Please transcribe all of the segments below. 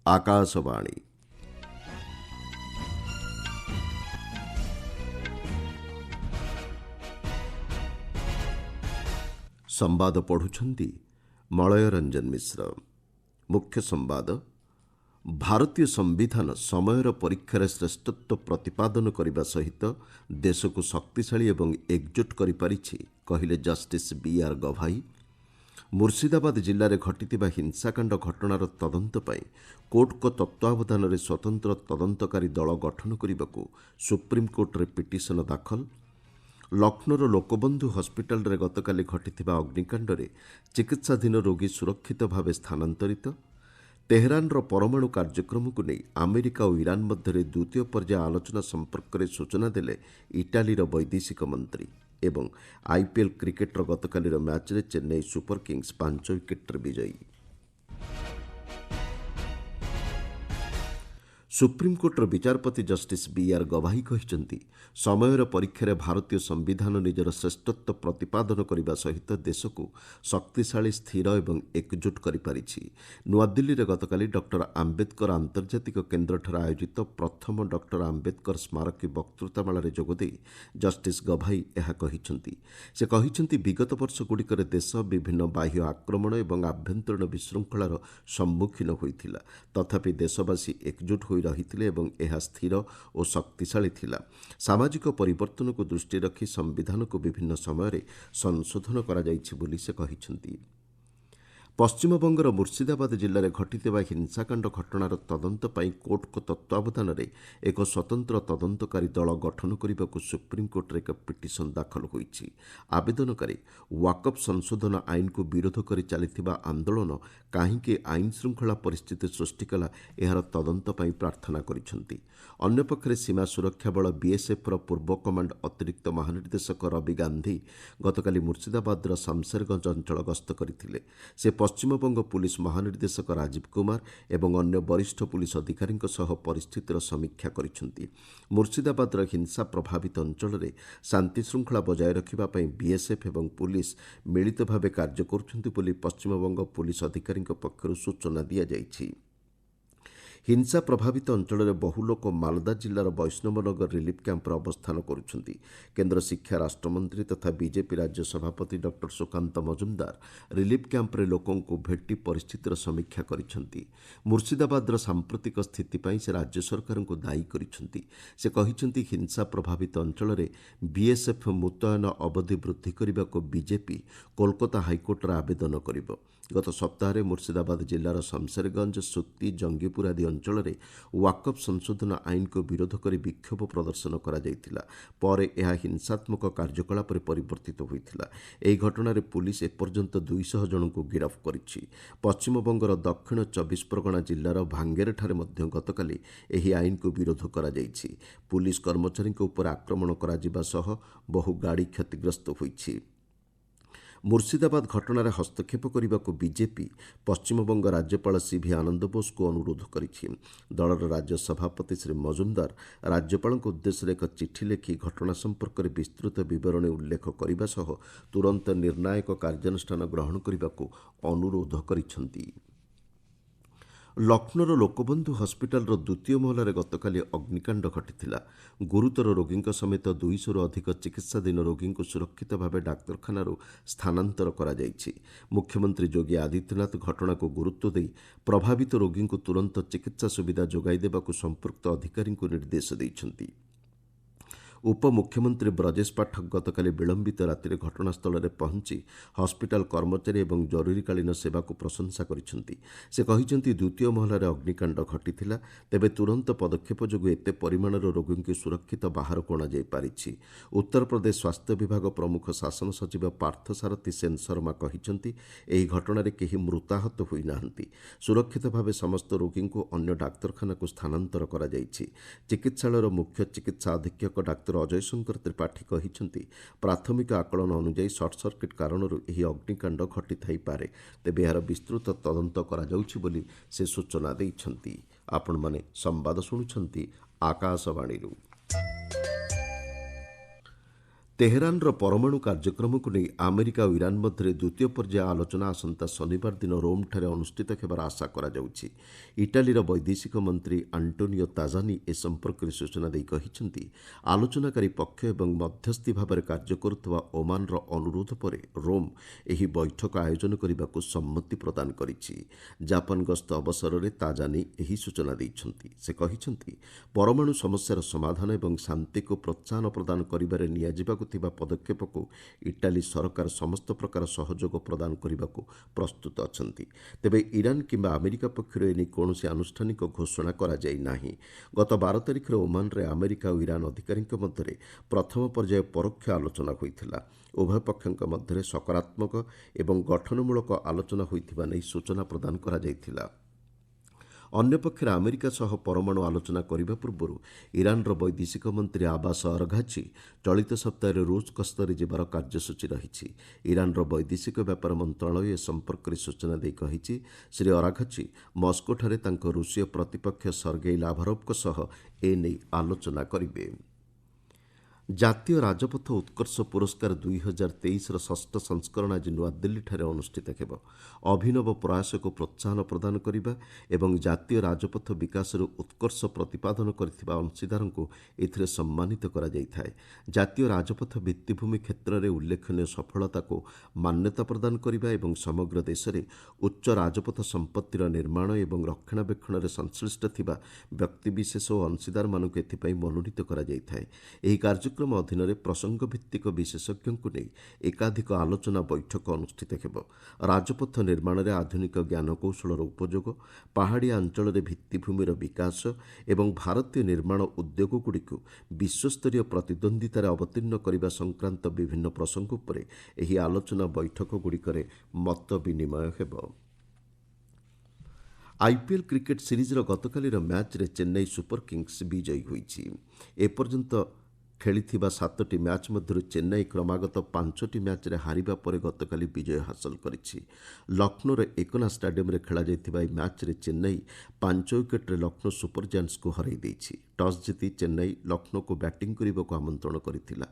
आकाशवाणी संवाद पढ़ुछंती मलय रंजन मिश्र। मुख्य संवाद भारतीय संविधान समयर परीक्षार श्रेष्ठत्व प्रतिपादन करने सहित देश को शक्तिशाली एवं एकजुट कर कहले जस्टिस बी.आर. गभाई। मुर्शिदाबाद जिले में घटिथिबा हिंसाकांड घटनार तदंत पई कोर्ट को तत्वावधान में स्वतंत्र तदंतकारी दल गठन करने को सुप्रीमकोर्ट रे पिटिशन दाखल। लक्ष्नौर लोकबंधु हस्पिटाल रे गतकाली घटिथिबा अग्निकांड रे चिकित्साधीन रोगी सुरक्षित भाव स्थानांतरित। तेहरानर परमाणु कार्यक्रम को नहीं अमेरिका और ईरान मध्य द्वितीय पर्याय आलोचना संपर्क में सूचना देले इटालीर वैदेशिक मंत्री। एवं आईपीएल क्रिकेटर गतकालीर मैच रे चेन्नई सुपर किंग्स 5 विकेट्रे विजयी। सुप्रीमकोर्टर विचारपति जस्टिस बी.आर. गभाई कहते समयर परीक्षार भारतीय संविधान निजर श्रेष्ठत्व प्रतिपादन करने सहित देश को शक्तिशाली स्थिर एवं एकजुट कर नूआदिल्ली में गतकाली डॉक्टर आंबेडकर आंतर्जातिक केन्द्रठार आयोजित प्रथम डॉक्टर आंबेडकर स्मारकी वक्तृतामाला जोगदे जस्टिस गभाई यह कहते विगत वर्षगुड़िकर देश विभिन्न बाह्य आक्रमण और आभ्यंतरीण विशृंखलार सम्मुखीन होता तथापि देशवासी एकजुट हो रही एवं यह स्थिर और शक्तिशाली थिला। सामाजिक परिवर्तन को दृष्टि रखी संविधान को विभिन्न समय संशोधन करा जाइछि बोली से कहिसेंति। पश्चिमबंगर मुर्शिदाबाद जिले में घटिथिबा हिंसाकांड घटनार तदंत पई कोर्ट को तत्वावधान में एक स्वतंत्र तदंतकारी दल गठन करने को सुप्रीमकोर्ट रे एक पिटिशन दाखल होईछि। आवेदनकारी वाकफ संशोधन आईन को विरोध कर चलिथिबा आंदोलन काहींकि आईन श्रृंखला परिस्थिति सृष्टि कला एहार तदंत पई प्रार्थना करिसेंति। अन्य पक्षरे सीमा सुरक्षा बल बीएसएफ रो पूर्व कमांड अतिरिक्त महानिर्देशक रवि गांधी गतकाली मुर्शिदाबाद शमशेरगंज अंचल गस्त करथिले। से पश्चिमबंग पुलिस महानिर्देशक राजीव कुमार एवं अन्य वरिष्ठ पुलिस अधिकारी परिस्थितिर समीक्षा करिसेंति। मुर्शिदाबाद हिंसा प्रभावित अंचल में शांति श्रृंखला बजाय रखिबापई बीएसएफ एवं पुलिस मिलित भाव कार्य करुछंती बोली पश्चिमबंग पुलिस अधिकारी पक्षरु सूचना दिया जाइछि। हिंसा प्रभावित अंचल में बहु लोक मालदा जिलार वैष्णवनगर रिलीफ कैंपर अवस्थान करुछंती। केन्द्र शिक्षा राष्ट्रमंत्री तथा बीजेपी राज्य सभापति डॉक्टर सुकांत मजुमदार रिलीफ कैंपर लोकों को भेटी परिस्थितिर समीक्षा करिसेंति। मुर्शिदाबाद सांप्रतिक स्थिति पर से राज्य सरकार को दायी करिसेंति। से कहिसेंति हिंसा प्रभावित अंचल में बीएसएफ मुतयन अवधि वृद्धि करने को बीजेपी कोलकाता हाइकोर्ट आवेदन करिबो। गत सप्ताह मुर्शिदाबाद जिलार शमशेरगंज सुत्ती जंगीपुर आदि अंचल में वाकफ संशोधन आईन को विरोध कर विक्षोभ प्रदर्शन करा जायतिला। परे यह हिंसात्मक कार्यकलाप परिवर्तित होइतिला। एही घटनार पुलिस एपर्यंत 200 जन को गिरफ्त करिछि। पश्चिमबंगर दक्षिण 24 परगना जिलार भांगेरठारे मध्य गतकाली एही आईन को विरोध करा जायछि। पुलिस कर्मचारी उपर आक्रमण करा जिबा सह बहु गाड़ी क्षतिग्रस्त होइछि। मुर्शिदाबाद घटनार हस्तक्षेप करने को बीजेपी पश्चिमबंग राज्यपाल सीवी आनंद बोस को अनुरोध करिछि। दलर राज्य सभापति श्री मजुमदार राज्यपाल उद्देश्य एक चिठी लिखि घटना संपर्क में विस्तृत विवरणी उल्लेख करने सह तुरंत निर्णायक कार्यानुष्ठान ग्रहण करने को अनुरोध करिसेंति। लक्ष्नौर लोकबंधु हस्पिटाल द्वितीय महलार गतकाली अग्निकांड घटिथिला। गुरुतर रोगी समेत 200 अधिक चिकित्साधीन रोगी को सुरक्षित भाव डाक्तखाना स्थानांतर करा जायछि। मुख्यमंत्री योगी आदित्यनाथ घटना को गुरुत्व दे प्रभावित रोगी को तुरंत चिकित्सा सुविधा जोगाई देबाकु संपृक्त अधिकारी को निर्देश दैछन्ति। उपमुख्यमंत्री ब्रजेश पाठक गतकाली विलंबित राति घटनास्थल में पहुंची हस्पिटाल कर्मचारी और जरूरीकालीन सेवा को प्रशंसा करिसेंति। से कहिसेंति द्वितीय महलार अग्निकांड घटिथिला तेबे तुरंत पदक्षेप जोगु एते परिमाणर रोगी की सुरक्षित बाहर को अणाଯାଇ पारिछि। उत्तर प्रदेश स्वास्थ्य विभाग प्रमुख शासन सचिव पार्थसारथी सेन शर्मा कहिसेंति एही घटनार केही मृताहत होई नाहंती। सुरक्षित भाव समस्त रोगी को अन्य डाक्तखाना को स्थानांतर करा जायछि। चिकित्सालयर मुख्य चिकित्सा अधीक्षक डाक्तर अजय शंकर त्रिपाठी कहिसेंति प्राथमिक आकलन अनुसार सर्ट सर्किट कारणरू एही अग्निकांड घटिथाई पारे तेबे एहार विस्तृत तदंत करा जाउछि बोली से सूचना दैछन्ति। आपण माने संवाद शुणुछन्ति आकाशवाणी। ତେହେରାନର ପରମାଣୁ କାର୍ଯ୍ୟକ୍ରମକୁ ନେଇ ଆମେରିକା ଓ ଇରାନ ମଧ୍ୟରେ ଦ୍ୱିତୀୟ ପର୍ଯ୍ୟାୟ ଆଲୋଚନା ଆସନ୍ତା ଶନିବାର ଦିନ ରୋମ୍ଠାରେ ଅନୁଷ୍ଠିତ ହେବାର ଆଶା କରାଯାଉଛି। ଇଟାଲୀର ବୈଦେଶିକ ମନ୍ତ୍ରୀ ଆଣ୍ଟୋନିଓ ତାଜାନି ଏ ସମ୍ପର୍କରେ ସୂଚନା ଦେଇ କହିଛନ୍ତି, ଆଲୋଚନାକାରୀ ପକ୍ଷ ଏବଂ ମଧ୍ୟସ୍ଥି ଭାବରେ କାର୍ଯ୍ୟ କରୁଥିବା ଓମାନର ଅନୁରୋଧ ପରେ ରୋମ୍ ଏହି ବୈଠକ ଆୟୋଜନ କରିବାକୁ ସମ୍ମତି ପ୍ରଦାନ କରିଛି। ଜାପାନ ଗସ୍ତ ଅବସରରେ ତାଜାନି ଏହି ସୂଚନା ଦେଇଛନ୍ତି। ସେ କହିଛନ୍ତି, ପରମାଣୁ ସମସ୍ୟାର ସମାଧାନ ଏବଂ ଶାନ୍ତିକୁ ପ୍ରୋତ୍ସାହନ ପ୍ରଦାନ କରିବାରେ ନିଆଯିବାକୁ ଥିବା ପଦକ୍ଷେପକୁ ଇଟାଲୀ ସରକାର ସମସ୍ତ ପ୍ରକାର ସହଯୋଗ ପ୍ରଦାନ କରିବାକୁ ପ୍ରସ୍ତୁତ ଅଛନ୍ତି। ତେବେ ଇରାନ କିମ୍ବା ଆମେରିକା ପକ୍ଷରୁ ଏନେଇ କୌଣସି ଆନୁଷ୍ଠାନିକ ଘୋଷଣା କରାଯାଇ ନାହିଁ। ଗତ 12 ତାରିଖରେ ଓମାନରେ ଆମେରିକା ଓ ଇରାନ ଅଧିକାରୀଙ୍କ ମଧ୍ୟରେ ପ୍ରଥମ ପର୍ଯ୍ୟାୟ ପରୋକ୍ଷ ଆଲୋଚନା ହୋଇଥିଲା। ଉଭୟ ପକ୍ଷଙ୍କ ମଧ୍ୟରେ ସକାରାତ୍ମକ ଏବଂ ଗଠନମୂଳକ ଆଲୋଚନା ହୋଇଥିବା ନେଇ ସୂଚନା ପ୍ରଦାନ କରାଯାଇଥିଲା। ଅନ୍ୟପକ୍ଷରେ ଆମେରିକା ସହ ପରମାଣୁ ଆଲୋଚନା କରିବା ପୂର୍ବରୁ ଇରାନର ବୈଦେଶିକ ମନ୍ତ୍ରୀ ଆବାସ ଅରଘାଚି ଚଳିତ ସପ୍ତାହରେ ରୁଷ ଗସ୍ତରେ ଯିବାର କାର୍ଯ୍ୟସୂଚୀ ରହିଛି। ଇରାନର ବୈଦେଶିକ ବ୍ୟାପାର ମନ୍ତ୍ରଣାଳୟ ଏ ସମ୍ପର୍କରେ ସୂଚନା ଦେଇ କହିଛି, ଶ୍ରୀ ଅରାଘଚି ମସ୍କୋଠାରେ ତାଙ୍କ ରୁଷୀୟ ପ୍ରତିପକ୍ଷ ସର୍ଗେଇ ଲାଭରୋଭଙ୍କ ସହ ଏ ନେଇ ଆଲୋଚନା କରିବେ। ଜାତୀୟ ରାଜପଥ ଉତ୍କର୍ଷ ପୁରସ୍କାର 2023ର ଷଷ୍ଠ ସଂସ୍କରଣ ଆଜି ନୂଆଦିଲ୍ଲୀଠାରେ ଅନୁଷ୍ଠିତ ହେବ। ଅଭିନବ ପ୍ରୟାସକୁ ପ୍ରୋତ୍ସାହନ ପ୍ରଦାନ କରିବା ଏବଂ ଜାତୀୟ ରାଜପଥ ବିକାଶରେ ଉତ୍କର୍ଷ ପ୍ରତିପାଦନ କରିଥିବା ଅଂଶୀଦାରଙ୍କୁ ଏଥିରେ ସମ୍ମାନିତ କରାଯାଇଥାଏ। ଜାତୀୟ ରାଜପଥ ଭିତ୍ତିଭୂମି କ୍ଷେତ୍ରରେ ଉଲ୍ଲେଖନୀୟ ସଫଳତାକୁ ମାନ୍ୟତା ପ୍ରଦାନ କରିବା ଏବଂ ସମଗ୍ର ଦେଶରେ ଉଚ୍ଚ ରାଜପଥ ସମ୍ପତ୍ତିର ନିର୍ମାଣ ଏବଂ ରକ୍ଷଣାବେକ୍ଷଣରେ ସଂଶ୍ଳିଷ୍ଟ ଥିବା ବ୍ୟକ୍ତିବିଶେଷ ଓ ଅଂଶୀଦାରମାନଙ୍କୁ ଏଥିପାଇଁ ମନୋନୀତ କରାଯାଇଥାଏ। ଏହି କାର୍ଯ୍ୟକ୍ରମ ଅଧୀନରେ ପ୍ରସଙ୍ଗଭିତ୍ତିକ ବିଶେଷଜ୍ଞଙ୍କୁ ନେଇ ଏକାଧିକ ଆଲୋଚନା ବୈଠକ ଅନୁଷ୍ଠିତ ହେବ। ରାଜପଥ ନିର୍ମାଣରେ ଆଧୁନିକ ଜ୍ଞାନକୌଶଳର ଉପଯୋଗ, ପାହାଡ଼ିଆ ଅଞ୍ଚଳରେ ଭିତ୍ତିଭୂମିର ବିକାଶ ଏବଂ ଭାରତୀୟ ନିର୍ମାଣ ଉଦ୍ୟୋଗଗୁଡ଼ିକୁ ବିଶ୍ୱସ୍ତରୀୟ ପ୍ରତିଦ୍ୱନ୍ଦ୍ୱିତାରେ ଅବତୀର୍ଣ୍ଣ କରିବା ସଂକ୍ରାନ୍ତ ବିଭିନ୍ନ ପ୍ରସଙ୍ଗ ଉପରେ ଏହି ଆଲୋଚନା ବୈଠକଗୁଡ଼ିକରେ ମତ ବିନିମୟ ହେବ। ଆଇପିଏଲ୍ କ୍ରିକେଟ୍ ସିରିଜ୍ର ଗତକାଲିର ମ୍ୟାଚ୍ରେ ଚେନ୍ନାଇ ସୁପର କିଙ୍ଗ୍ସ ବିଜୟୀ ହୋଇଛି। ଏପର୍ଯ୍ୟନ୍ତ ଖେଳିଥିବା 7ଟି ମ୍ୟାଚ୍ ମଧ୍ୟରୁ ଚେନ୍ନାଇ କ୍ରମାଗତ 5ଟି ମ୍ୟାଚ୍ରେ ହାରିବା ପରେ ଗତକାଲି ବିଜୟ ହାସଲ କରିଛି। ଲକ୍ଷ୍ନୌର ଏକନା ଷ୍ଟାଡିୟମ୍ରେ ଖେଳାଯାଇଥିବା ଏହି ମ୍ୟାଚ୍ରେ ଚେନ୍ନାଇ 5 ୱିକେଟ୍ରେ ଲକ୍ଷ୍ନୌ ସୁପର ଜାୟାଣ୍ଟସ୍କୁ ହରାଇ ଦେଇଛି। ଟସ୍ ଜିତି ଚେନ୍ନାଇ ଲକ୍ଷ୍ନୌକୁ ବ୍ୟାଟିଂ କରିବାକୁ ଆମନ୍ତ୍ରଣ କରିଥିଲା।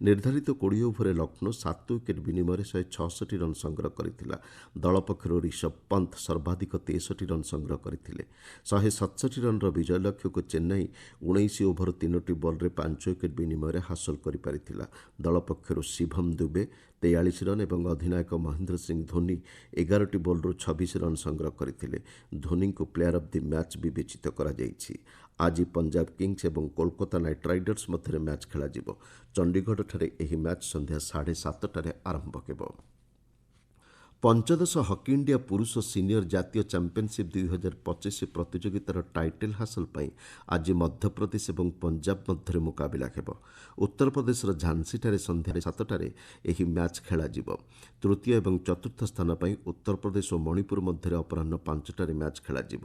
ନିର୍ଦ୍ଧାରିତ 20 ଓଭରରେ ଲକ୍ଷ୍ନୌ 7 ୱିକେଟ୍ ବିନିମୟରେ 166 ରନ୍ ସଂଗ୍ରହ କରିଥିଲା। ଦଳ ପକ୍ଷରୁ ରିଷଭ ପନ୍ଥ ସର୍ବାଧିକ 63 ରନ୍ ସଂଗ୍ରହ କରିଥିଲେ। 167 ରନ୍ର ବିଜୟ ଲକ୍ଷ୍ୟକୁ ଚେନ୍ନାଇ 19 ଓଭର 3ଟି ବଲ୍ରେ 5 ୱିକେଟ୍ ବିନିମୟରେ ହାସଲ କରିପାରିଥିଲା। ଦଳ ପକ୍ଷରୁ ଶିଭମ୍ ଦୁବେ 43 ରନ୍ ଏବଂ ଅଧିନାୟକ ମହେନ୍ଦ୍ର ସିଂ ଧୋନି 11ଟି ବଲ୍ରୁ 26 ରନ୍ ସଂଗ୍ରହ କରିଥିଲେ। ଧୋନିଙ୍କୁ ପ୍ଲେୟାର ଅଫ୍ ଦି ମ୍ୟାଚ୍ ବିବେଚିତ କରାଯାଇଛି। ଆଜି ପଞ୍ଜାବ କିଙ୍ଗ୍ସ ଏବଂ କୋଲକାତା ନାଇଟ୍ ରାଇଡର୍ସ ମଧ୍ୟରେ ମ୍ୟାଚ୍ ଖେଳାଯିବ। ଚଣ୍ଡିଗଡ଼ଠାରେ ଏହି ମ୍ୟାଚ୍ ସନ୍ଧ୍ୟା 7:30ଟାରେ ଆରମ୍ଭ ହେବ। ପଞ୍ଚଦଶ ହକି ଇଣ୍ଡିଆ ପୁରୁଷ ସିନିୟର ଜାତୀୟ ଚାମ୍ପିୟନ୍ସିପ୍ 2025 ପ୍ରତିଯୋଗିତାର ଟାଇଟଲ୍ ହାସଲ ପାଇଁ ଆଜି ମଧ୍ୟପ୍ରଦେଶ ଏବଂ ପଞ୍ଜାବ ମଧ୍ୟରେ ମୁକାବିଲା ହେବ। ଉତ୍ତରପ୍ରଦେଶର ଝାନ୍ସିଠାରେ ସନ୍ଧ୍ୟା 7ଟାରେ ଏହି ମ୍ୟାଚ୍ ଖେଳାଯିବ। ତୃତୀୟ ଏବଂ ଚତୁର୍ଥ ସ୍ଥାନ ପାଇଁ ଉତ୍ତରପ୍ରଦେଶ ଓ ମଣିପୁର ମଧ୍ୟରେ ଅପରାହ୍ନ 5ଟାରେ ମ୍ୟାଚ୍ ଖେଳାଯିବ।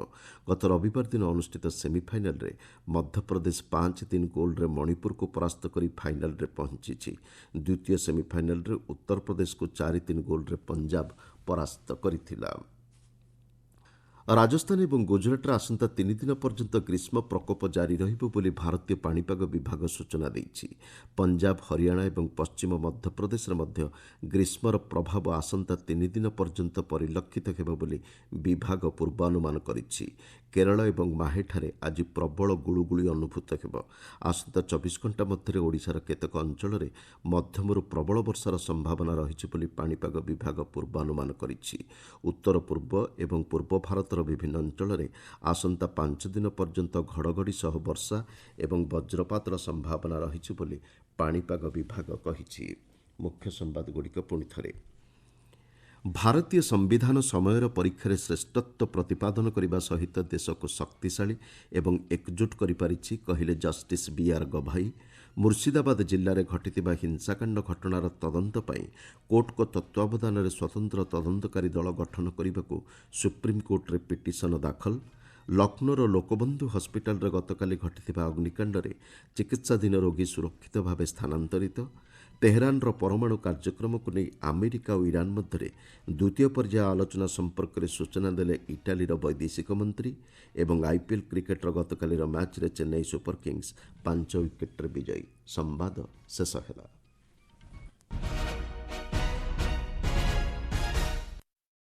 ଗତ ରବିବାର ଦିନ ଅନୁଷ୍ଠିତ ସେମିଫାଇନାଲ୍ରେ ମଧ୍ୟପ୍ରଦେଶ 5-3 ଗୋଲ୍ରେ ମଣିପୁରକୁ ପରାସ୍ତ କରି ଫାଇନାଲ୍ରେ ପହଞ୍ଚିଛି। ଦ୍ୱିତୀୟ ସେମିଫାଇନାଲ୍ରେ ଉତ୍ତରପ୍ରଦେଶକୁ 4-3 ଗୋଲ୍ରେ ପଞ୍ଜାବ ପରାସ୍ତ କରିଥିଲା। ରାଜସ୍ଥାନ ଏବଂ ଗୁଜରାଟରେ ଆସନ୍ତା 3 ଦିନ ପର୍ଯ୍ୟନ୍ତ ଗ୍ରୀଷ୍ମ ପ୍ରକୋପ ଜାରି ରହିବ ବୋଲି ଭାରତୀୟ ପାଣିପାଗ ବିଭାଗ ସୂଚନା ଦେଇଛି। ପଞ୍ଜାବ, ହରିୟାଣା ଏବଂ ପଶ୍ଚିମ ମଧ୍ୟପ୍ରଦେଶରେ ମଧ୍ୟ ଗ୍ରୀଷ୍ମର ପ୍ରଭାବ ଆସନ୍ତା 3 ଦିନ ପର୍ଯ୍ୟନ୍ତ ପରିଲକ୍ଷିତ ହେବ ବୋଲି ବିଭାଗ ପୂର୍ବାନୁମାନ କରିଛି। କେରଳ ଏବଂ ମାହେଠାରେ ଆଜି ପ୍ରବଳ ଗୁଳୁଗୁଳି ଅନୁଭୂତ ହେବ। ଆସନ୍ତା 24 ଘଣ୍ଟା ମଧ୍ୟରେ ଓଡ଼ିଶାର କେତେକ ଅଞ୍ଚଳରେ ମଧ୍ୟମରୁ ପ୍ରବଳ ବର୍ଷାର ସମ୍ଭାବନା ରହିଛି ବୋଲି ପାଣିପାଗ ବିଭାଗ ପୂର୍ବାନୁମାନ କରିଛି। ଉତ୍ତର ପୂର୍ବ ଏବଂ ପୂର୍ବ ଭାରତର ବିଭିନ୍ନ ଅଞ୍ଚଳରେ ଆସନ୍ତା 5 ଦିନ ପର୍ଯ୍ୟନ୍ତ ଘଡ଼ଘଡ଼ି ସହ ବର୍ଷା ଏବଂ ବଜ୍ରପାତର ସମ୍ଭାବନା ରହିଛି ବୋଲି ପାଣିପାଗ ବିଭାଗ କହିଛି। ମୁଖ୍ୟ ସମ୍ବାଦଗୁଡ଼ିକ ପୁଣିଥରେ। ଭାରତୀୟ ସମ୍ବିଧାନ ସମୟର ପରୀକ୍ଷାରେ ଶ୍ରେଷ୍ଠତ୍ୱ ପ୍ରତିପାଦନ କରିବା ସହିତ ଦେଶକୁ ଶକ୍ତିଶାଳୀ ଏବଂ ଏକଜୁଟ କରିପାରିଛି, କହିଲେ ଜଷ୍ଟିସ୍ ବିଆର୍ ଗଭାଇ। ମୁର୍ସିଦାବାଦ ଜିଲ୍ଲାରେ ଘଟିଥିବା ହିଂସାକାଣ୍ଡ ଘଟଣାର ତଦନ୍ତ ପାଇଁ କୋର୍ଟଙ୍କ ତତ୍ତ୍ୱାବଧାନରେ ସ୍ୱତନ୍ତ୍ର ତଦନ୍ତକାରୀ ଦଳ ଗଠନ କରିବାକୁ ସୁପ୍ରିମକୋର୍ଟରେ ପିଟିସନ ଦାଖଲ। ଲକ୍ଷ୍ନୌର ଲୋକବନ୍ଧୁ ହସ୍ପିଟାଲରେ ଗତକାଲି ଘଟିଥିବା ଅଗ୍ନିକାଣ୍ଡରେ ଚିକିତ୍ସାଧୀନ ରୋଗୀ ସୁରକ୍ଷିତ ଭାବେ ସ୍ଥାନାନ୍ତରିତ। ତେହେରାନର ପରମାଣୁ କାର୍ଯ୍ୟକ୍ରମକୁ ନେଇ ଆମେରିକା ଓ ଇରାନ ମଧ୍ୟରେ ଦ୍ୱିତୀୟ ପର୍ଯ୍ୟାୟ ଆଲୋଚନା ସମ୍ପର୍କରେ ସୂଚନା ଦେଲେ ଇଟାଲୀର ବୈଦେଶିକ ମନ୍ତ୍ରୀ ଏବଂ ଆଇପିଏଲ୍ କ୍ରିକେଟ୍ର ଗତକାଲିର ମ୍ୟାଚ୍ରେ ଚେନ୍ନାଇ ସୁପର କିଙ୍ଗ୍ସ 5 ୱିକେଟ୍ରେ ବିଜୟୀ। ସମ୍ବାଦ ଶେଷ ହେଲା।